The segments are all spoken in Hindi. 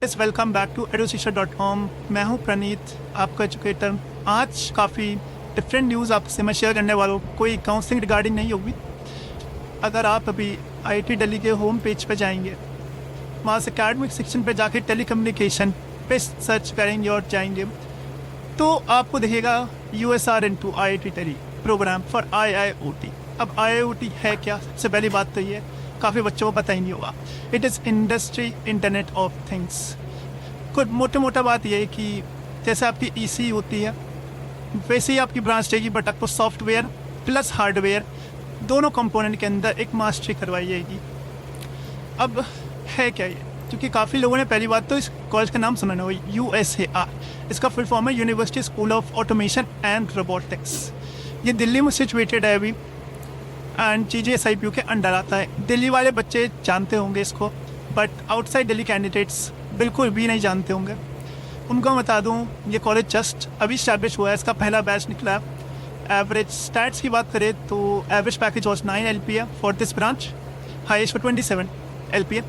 Welcome back to eduteacher.com। मैं हूं प्रणीत, आपका एजुकेटर। आज काफ़ी डिफरेंट न्यूज़ आपसे मैं शेयर करने वाला हूँ। कोई काउंसलिंग रिगार्डिंग नहीं होगी। अगर आप अभी IIT दिल्ली के होम पेज पे जाएंगे, वहाँ से अकेडमिक सेक्शन पे जाके टेली कम्युनिकेशन पे सर्च करेंगे और जाएंगे तो आपको दिखेगा USR into IIT Delhi programme for IIoT। अब IIoT है क्या? सबसे पहली बात तो ये काफ़ी बच्चों को पता ही नहीं होगा। It is industry internet of things. कुछ मोटा बात यह है कि जैसे आपकी EC होती है वैसे ही आपकी ब्रांच रहेगी, बट आपको सॉफ्टवेयर प्लस हार्डवेयर दोनों कंपोनेंट के अंदर एक मास्टरी करवाई जाएगी। अब है क्या ये? क्योंकि काफ़ी लोगों ने पहली बात तो इस कॉलेज का नाम सुना नहीं हो, USAR। इसका फुल फॉर्म है university school of automation and robotics. ये दिल्ली में सिचुएटेड है अभी एंड GJSIPU के अंडर आता है। दिल्ली वाले बच्चे जानते होंगे इसको, बट आउटसाइड दिल्ली कैंडिडेट्स बिल्कुल भी नहीं जानते होंगे। उनको बता दूं, ये कॉलेज जस्ट अभी स्टैब्लिश हुआ है, इसका पहला बैच निकला है। एवरेज स्टैट्स की बात करें तो average package was 9 LPA for this branch, highest for 27 LPA।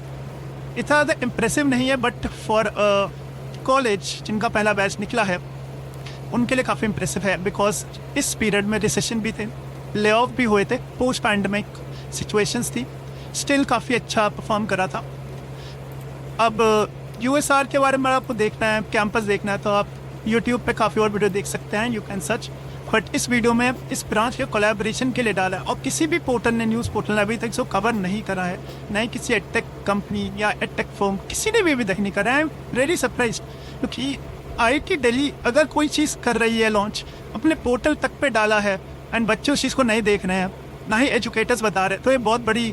इतना ज़्यादा इम्प्रेसिव नहीं है, बट फॉर कॉलेज जिनका पहला बैच निकला है उनके लिए काफ़ी इम्प्रेसिव है। बिकॉज इस पीरियड में रिसेशन भी थे, ले ऑफ भी हुए थे, पोस्ट पैंडमिक सिचुएशंस थी, स्टिल काफ़ी अच्छा परफॉर्म करा था। अब USR के बारे में आपको देखना है, कैंपस देखना है, तो आप YouTube पे काफ़ी और वीडियो देख सकते हैं, यू कैन सर्च। बट इस वीडियो में इस ब्रांच के कोलैबोरेशन के लिए डाला है और किसी भी पोर्टल ने, न्यूज़ पोर्टल ने अभी तक इसको कवर नहीं करा है, ना ही किसी एडटेक कंपनी या एडटेक फर्म, किसी ने भी अभी तक नहीं करा है। आई एम रियली सरप्राइज, क्योंकि IIT दिल्ली अगर कोई चीज़ कर रही है लॉन्च, अपने पोर्टल तक पे डाला है एंड बच्चे उस चीज़ को नहीं देख रहे हैं, ना ही एजुकेटर्स बता रहे, तो ये बहुत बड़ी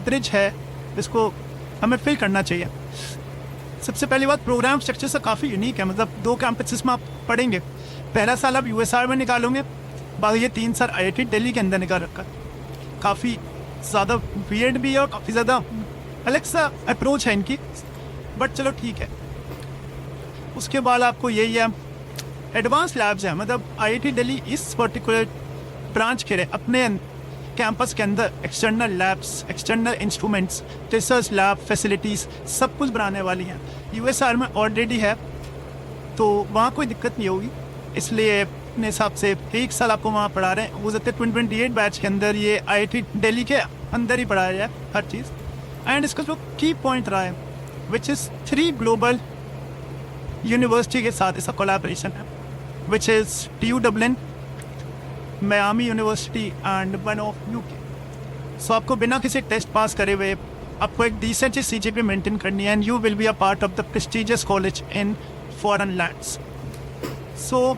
ब्रिज है, इसको हमें फिल करना चाहिए। सबसे पहली बात, प्रोग्राम स्ट्रक्चर से काफ़ी यूनिक है। मतलब 2 कैंपसेस में आप पढ़ेंगे। पहला साल आप USR में निकालोगे, बाकी ये 3 साल IIT दिल्ली के अंदर निकाल रखा। काफ़ी ज़्यादा वियर्ड भी है और काफ़ी ज़्यादा अलग सा अप्रोच है इनकी, बट चलो ठीक है। उसके बाद आपको यही है, एडवांस लैब्स है। मतलब IIT दिल्ली इस पर्टिकुलर ब्रांच के लिए अपने कैंपस के अंदर external labs, external instruments, research lab facilities सब कुछ बनाने वाली हैं। USR में ऑलरेडी है, तो वहाँ कोई दिक्कत नहीं होगी। इसलिए अपने हिसाब से 1 साल आपको वहाँ पढ़ा रहे हैं। वो 2028 बैच के अंदर ये IIT दिल्ली के अंदर ही पढ़ाया जाए हर चीज़। एंड इसका जो की पॉइंट रहा है, विच इज़ 3 ग्लोबल यूनिवर्सिटी के साथ इसका कोलैबोरेशन है, which is TU Dublin, Miami university and one of UK। सो आपको बिना किसी टेस्ट पास करे हुए आपको एक डिसेंट CGPA मेंटेन करनी है, and you will be a part of the prestigious college in foreign lands. So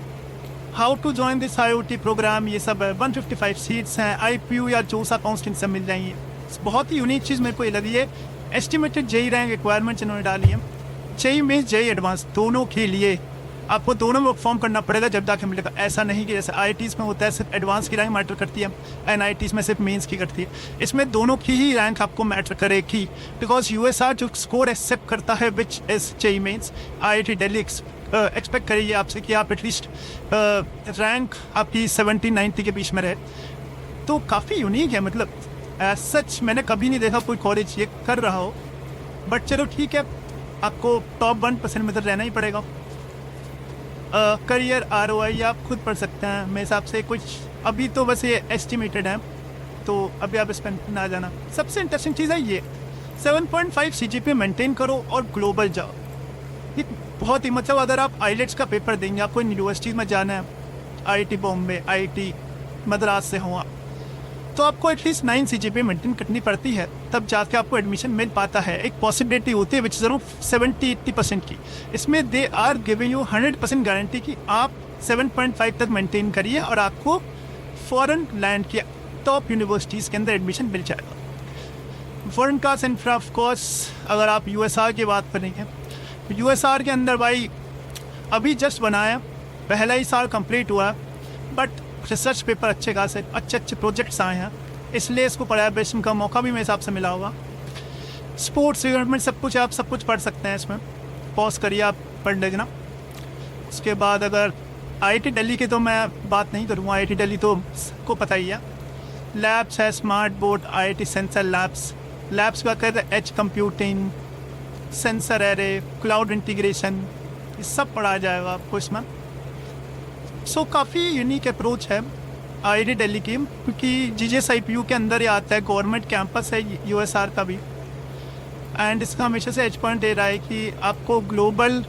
how to join this IIoT programme, ये सब है। 155 सीट्स हैं। IPU या जोसा काउंसलिंग सब मिल जाएंगी। बहुत ही यूनिक चीज़ मेरे को ये लगी है। एस्टिमेटेड JEE रैंक रिक्वायरमेंट्स इन्होंने डाली है। JEE में JEE एडवांस दोनों के लिए आपको दोनों में फॉर्म करना पड़ेगा जब जाके मिलेगा। ऐसा नहीं कि जैसे IITs में होता है सिर्फ एडवांस की रैंक मैटर करती है, NITs में सिर्फ मेंस की करती है। इसमें दोनों की ही रैंक आपको मैटर करेगी, बिकॉज USR जो स्कोर एक्सेप्ट करता है which is JEE mains, IIT Delhi expect करिए आपसे कि आप एटलीस्ट रैंक आपकी 70-90 के बीच में रहे। तो काफ़ी यूनिक है। मतलब सच मैंने कभी नहीं देखा कोई कॉलेज ये कर रहा हो, बट चलो ठीक है, आपको टॉप 1% में तो रहना ही पड़ेगा। करियर ROI आप खुद पढ़ सकते हैं मेरे हिसाब से। कुछ अभी तो बस ये एस्टिमेटेड है, तो अभी आप इस पर ना जाना। सबसे इंटरेस्टिंग चीज़ है ये 7.5 CGPA मेंटेन करो और ग्लोबल जाओ। ये बहुत ही, मतलब अगर आप IELTS का पेपर देंगे, आपको यूनिवर्सिटी में जाना है, IIT बॉम्बे, IIT मद्रास से हो आप, तो आपको एटलीस्ट 9 CGPA मेंटेन करनी पड़ती है, तब जाके आपको एडमिशन मिल पाता है। एक पॉसिबिलिटी होती है विच इज़ अराउंड 70-80% की। इसमें they are giving you 100% guarantee कि आप 7.5 तक मेंटेन करिए और आपको फॉरेन लैंड के टॉप यूनिवर्सिटीज़ के अंदर एडमिशन मिल जाएगा। फॉरेन का इंफ्रा ऑफ कोर्स, अगर आप USR की बात करेंगे, USR के अंदर भाई अभी जस्ट बनाया, पहला ही साल कंप्लीट हुआ, बट रिसर्च पेपर अच्छे खासे अच्छे प्रोजेक्ट्स आए हैं, इसलिए इसको कोलैबोरेशन का मौका भी मेरे हिसाब से मिला होगा। स्पोर्ट्स इवेंट सब कुछ आप सब कुछ पढ़ सकते हैं इसमें। पॉज करिए, आप पढ़ लेना। उसके बाद अगर IIT दिल्ली की तो मैं बात नहीं करूँगा, IIT दिल्ली तो सबको पता ही है। लैब्स है, smart board, IIT sensor labs की बात करें तो edge computing, sensor array, cloud integration, ये सब पढ़ाया जाएगा आपको इसमें। सो काफ़ी यूनिक अप्रोच है IIT दिल्ली की, क्योंकि GJSIPU के अंदर ही आता है, गवर्नमेंट कैंपस है USR का भी। एंड इसका हमेशा से एज पॉइंट दे रहा है कि आपको ग्लोबल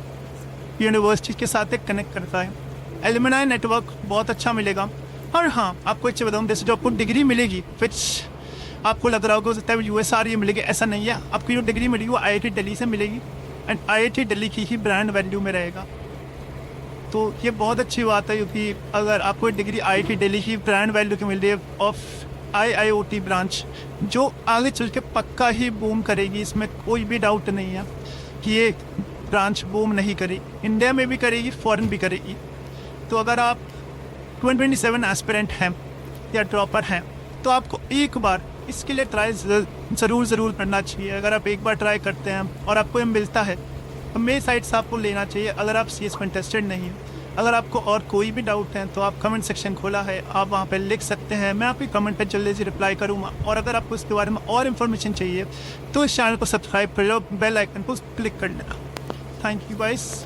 यूनिवर्सिटी के साथ एक कनेक्ट करता है। एलुमनाई नेटवर्क बहुत अच्छा मिलेगा। और हाँ, आपको एक चीज़ बताऊँ, जैसे जो आपको डिग्री मिलेगी विच आपको लग रहा होगा हो सकता है USR ये मिलेगी, ऐसा नहीं है। आपको जो डिग्री मिलेगी वो IIT दिल्ली से मिलेगी एंड IIT दिल्ली की ही ब्रांड वैल्यू में रहेगा। तो ये बहुत अच्छी बात है, क्योंकि अगर आपको डिग्री IIT दिल्ली की ब्रांड वैल्यू की मिल रही है ऑफ IIoT ब्रांच, जो आगे चल के पक्का ही बूम करेगी, इसमें कोई भी डाउट नहीं है कि ये ब्रांच बूम नहीं करेगी। इंडिया में भी करेगी, फॉरेन भी करेगी। तो अगर आप 2027 एस्पिरेंट हैं या ड्रॉपर हैं, तो आपको एक बार इसके लिए ट्राई ज़रूर करना चाहिए। अगर आप एक बार ट्राई करते हैं और आपको ये मिलता है, तो मेरी साइड से आपको लेना चाहिए। अगर आप CS में इंटरेस्टेड नहीं हैं, अगर आपको और कोई भी डाउट है, तो आप कमेंट सेक्शन खोला है, आप वहाँ पे लिख सकते हैं। मैं आपके कमेंट पे जल्दी से रिप्लाई करूँगा। और अगर आपको इसके बारे में और इन्फॉर्मेशन चाहिए, तो इस चैनल को सब्सक्राइब कर लो, बेल आइकन को क्लिक कर लेना। Thank you guys.